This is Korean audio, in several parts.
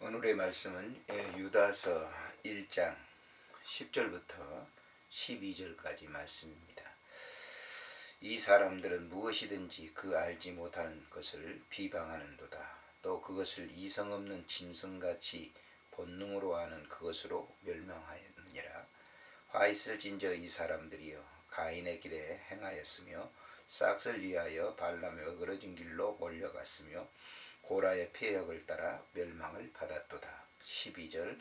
오늘의 말씀은 유다서 1장 10절부터 12절까지 말씀입니다. 이 사람들은 무엇이든지 그 알지 못하는 것을 비방하는도다. 또 그것을 이성 없는 짐승같이 본능으로 아는 그것으로 멸망하였느니라. 화 있을진저 이 사람들이여 가인의 길에 행하였으며 싹을 위하여 발람의 어그러진 길로 몰려갔으며 고라의 폐역을 따라 멸망을 받았도다. 12절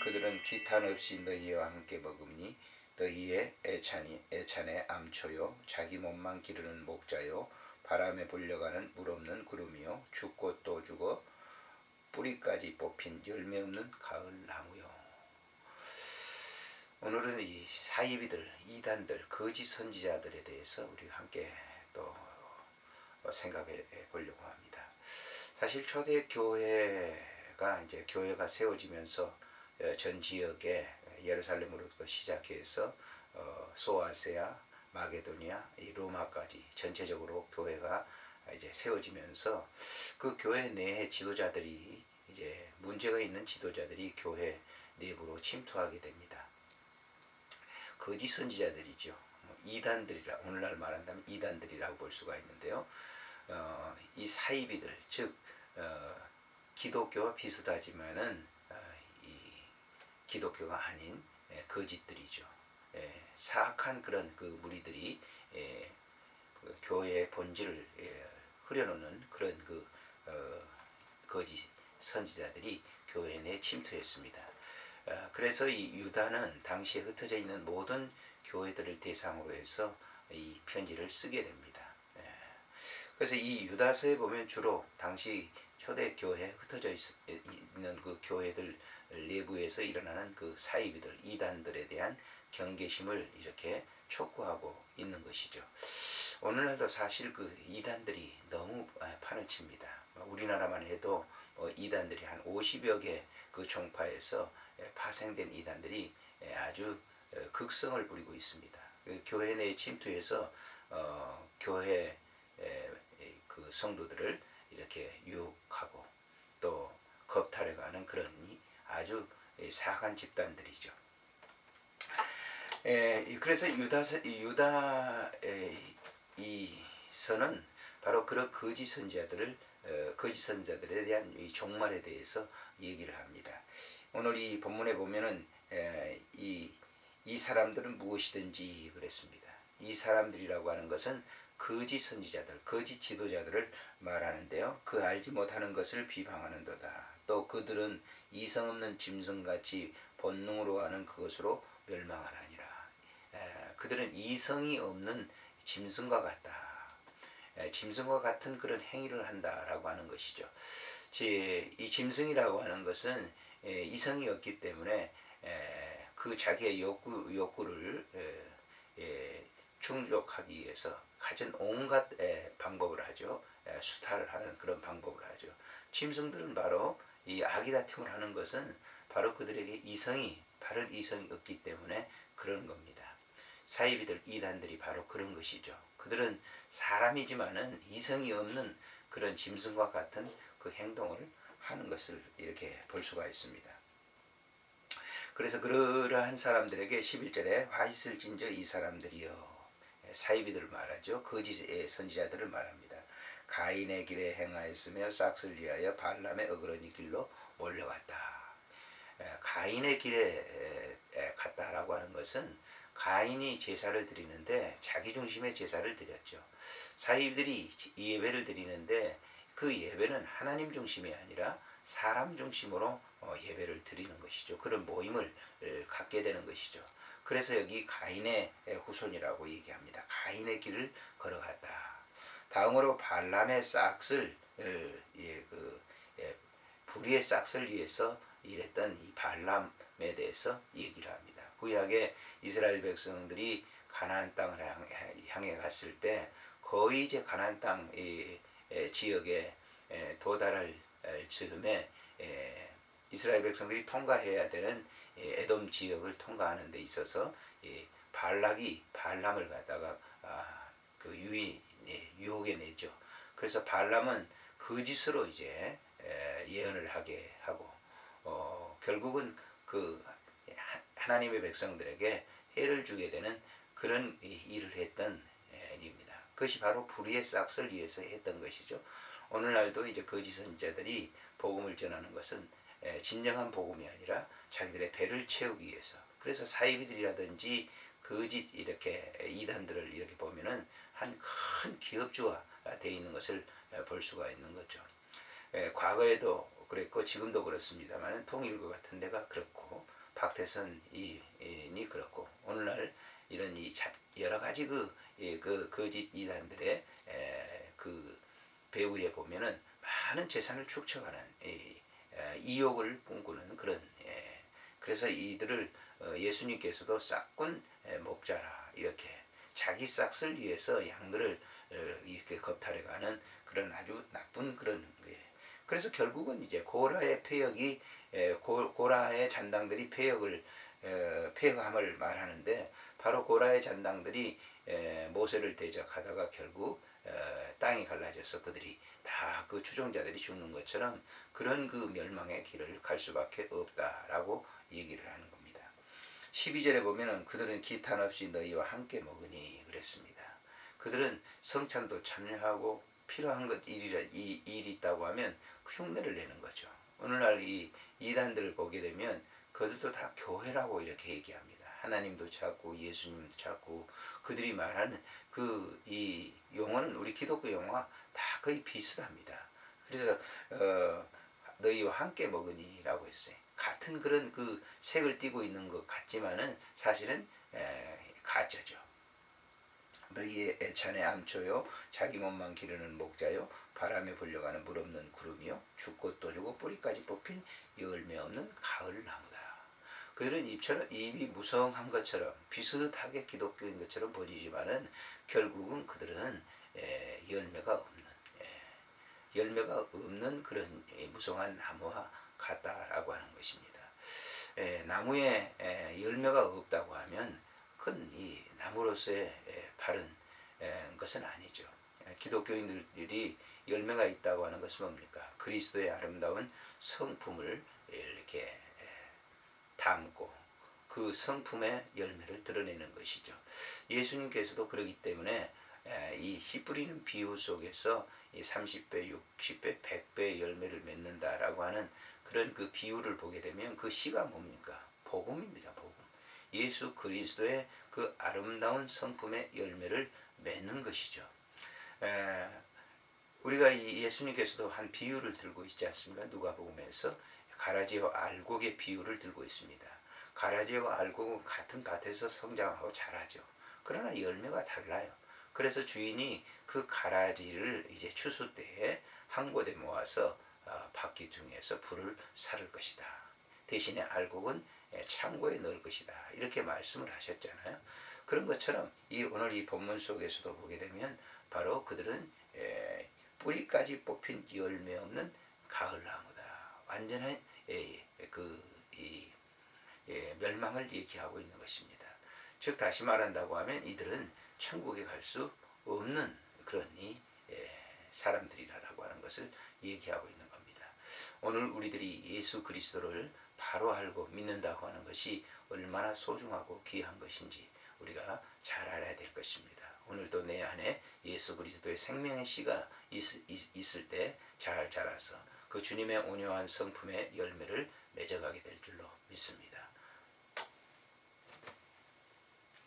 그들은 기탄 없이 너희와 함께 먹으니 너희의 애찬의 암초요 자기 몸만 기르는 목자요 바람에 불려가는 물 없는 구름이요 죽고 또 죽어 뿌리까지 뽑힌 열매 없는 가을 나무요. 오늘은 이 사이비들, 이단들, 거짓 선지자들에 대해서 우리 함께 또 생각해 보려고 합니다. 사실 초대 교회가 이제 교회가 세워지면서 전 지역에 예루살렘으로부터 시작해서 소아시아, 마게도니아, 이 로마까지 전체적으로 교회가 이제 세워지면서 그 교회 내의 지도자들이 이제 문제가 있는 지도자들이 교회 내부로 침투하게 됩니다. 거짓 선지자들이죠. 이단들이라 오늘날 말한다면 이단들이라고 볼 수가 있는데요. 이 사이비들 즉 기독교와 비슷하지만은 이 기독교가 아닌 거짓들이죠. 사악한 그런 그 무리들이 그 교회의 본질을 흐려놓는 그런 그 거짓 선지자들이 교회 내에 침투했습니다. 그래서 이 유다는 당시에 흩어져 있는 모든 교회들을 대상으로 해서 이 편지를 쓰게 됩니다. 그래서 이 유다서에 보면 주로 당시 초대 교회에 흩어져 있는 그 교회들 내부에서 일어나는 그 사이비들, 이단들에 대한 경계심을 이렇게 촉구하고 있는 것이죠. 오늘날도 사실 그 이단들이 너무 판을 칩니다. 우리나라만 해도 이단들이 한 50여 개 그 종파에서 파생된 이단들이 아주 극성을 부리고 있습니다. 교회 내에 침투해서 교회 그 성도들을 이렇게 유혹하고 또 겁탈해가는 그런 아주 사악한 집단들이죠. 그래서 유다서는 바로 그런 거짓 선지자들에 대한 이 종말에 대해서 얘기를 합니다. 오늘 이 본문에 보면은 이 사람들은 무엇이든지 그랬습니다. 이 사람들이라고 하는 것은 거짓 선지자들, 거짓 지도자들을 말하는데요. 그 알지 못하는 것을 비방하는도다. 또 그들은 이성 없는 짐승같이 본능으로 하는 그것으로 멸망하나니라. 그들은 이성이 없는 짐승과 같다. 짐승과 같은 그런 행위를 한다라고 하는 것이죠. 이 짐승이라고 하는 것은 이성이 없기 때문에 그 자기의 욕구를 충족하기 위해서 가진 온갖 방법을 하죠. 수탈을 하는 그런 방법을 하죠. 짐승들은 바로 이 아기다툼을 하는 것은 바로 그들에게 바른 이성이 없기 때문에 그런 겁니다. 사이비들, 이단들이 바로 그런 것이죠. 그들은 사람이지만은 이성이 없는 그런 짐승과 같은 그 행동을 하는 것을 이렇게 볼 수가 있습니다. 그래서 그러한 사람들에게 11절에 화 있을진저 이 사람들이여, 사이비들을 말하죠. 거짓의 선지자들을 말합니다. 가인의 길에 행하였으며 싹을 위하여 발람의 어그러진 길로 몰려갔다. 가인의 길에 갔다라고 하는 것은 가인이 제사를 드리는데 자기중심의 제사를 드렸죠. 사이비들이 예배를 드리는데 그 예배는 하나님 중심이 아니라 사람 중심으로 예배를 드리는 것이죠. 그런 모임을 갖게 되는 것이죠. 그래서 여기 가인의 후손이라고 얘기합니다. 가인의 길을 걸어갔다. 다음으로 발람의 싹을 불의의 싹을 위해서 일했던 이 발람에 대해서 얘기를 합니다. 구약에 이스라엘 백성들이 가나안 땅을 향해 갔을 때 거의 이제 가나안 땅 지역에 도달할 즈음에 이스라엘 백성들이 통과해야 되는 에돔 지역을 통과하는 데 있어서 발락이 발람을 갖다가 그 유혹에 내죠. 그래서 발람은 거짓으로 이제 예언을 하게 하고 결국은 그 하나님의 백성들에게 해를 주게 되는 그런 일을 했던 일입니다. 그것이 바로 불의의 싹을 위해서 했던 것이죠. 오늘날도 이제 거짓 선지자들이 복음을 전하는 것은 진정한 복음이 아니라 자기들의 배를 채우기 위해서. 그래서 사이비들이라든지 거짓 이렇게 이단들을 이렇게 보면은 한 큰 기업주가 되어 있는 것을 볼 수가 있는 거죠. 과거에도 그랬고 지금도 그렇습니다만 통일교 같은 데가 그렇고 박태선이 그렇고 오늘날 이런 여러 가지 그 거짓 이단들의 그 배후에 보면은 많은 재산을 축적하는 이욕을 꿈꾸는 그런 그래서 이들을 예수님께서도 싹군 목자라 이렇게 자기 싹을 위해서 양들을 이렇게 겁탈해가는 그런 아주 나쁜 그런 거예요. 그래서 결국은 이제 고라의 폐역이 고라의 잔당들이 폐역함을 말하는데 바로 고라의 잔당들이 모세를 대적하다가 결국 땅이 갈라져서 그들이 다 그 추종자들이 죽는 것처럼 그런 그 멸망의 길을 갈 수밖에 없다라고 얘기를 하는 겁니다. 12절에 보면은 그들은 기탄 없이 너희와 함께 먹으니 그랬습니다. 그들은 성찬도 참여하고 필요한 것 일이 있다고 하면 그 흉내를 내는 거죠. 오늘날 이 이단들을 보게 되면 그들도 다 교회라고 이렇게 얘기합니다. 하나님도 찾고 예수님도 찾고 그들이 말하는 이 용어는 우리 기독교 용어와 다 거의 비슷합니다. 그래서 너희와 함께 먹으니라고 했어요. 같은 그런 그 색을 띠고 있는 것 같지만은 사실은 가짜죠. 너희의 애찬의 암초요 자기 몸만 기르는 목자요 바람에 불려가는 물 없는 구름이요 죽고 또 주고 뿌리까지 뽑힌 열매 없는 가을 나무다. 그들은 입이 무성한 것처럼 비슷하게 기독교인 것처럼 보이지만은 결국은 그들은 열매가 없는 그런 무성한 나무와 같다라고 하는 것입니다. 나무에 열매가 없다고 하면 그건 이 나무로서의 바른 것은 아니죠. 기독교인들이 열매가 있다고 하는 것은 뭡니까? 그리스도의 아름다운 성품을 이렇게 담고 그 성품의 열매를 드러내는 것이죠. 예수님께서도 그러기 때문에 이 씨 뿌리는 비유 속에서 이 30배, 60배, 100배의 열매를 맺는다라고 하는 그런 그 비유를 보게 되면 그 씨가 뭡니까? 복음입니다. 복음. 예수 그리스도의 그 아름다운 성품의 열매를 맺는 것이죠. 우리가 이 예수님께서도 한 비유를 들고 있지 않습니까? 누가복음에서 가라지와 알곡의 비유를 들고 있습니다. 가라지와 알곡은 같은 밭에서 성장하고 자라죠. 그러나 열매가 달라요. 그래서 주인이 그 가라지를 이제 추수 때에 한 곳에 모아서 바퀴등에서 불을 살을 것이다. 대신에 알곡은 창고에 넣을 것이다. 이렇게 말씀을 하셨잖아요. 그런 것처럼 오늘 이 본문 속에서도 보게 되면 바로 그들은 뿌리까지 뽑힌 열매 없는 가을나무다. 완전한 멸망을 얘기하고 있는 것입니다. 즉 다시 말한다고 하면 이들은 천국에 갈 수 없는 그런 사람들이라고 하는 것을 얘기하고 있는 겁니다. 오늘 우리들이 예수 그리스도를 바로 알고 믿는다고 하는 것이 얼마나 소중하고 귀한 것인지 우리가 잘 알아야 될 것입니다. 오늘도 내 안에 예수 그리스도의 생명의 씨가 있을 때 잘 자라서 그 주님의 온유한 성품의 열매를 맺어가게 될 줄로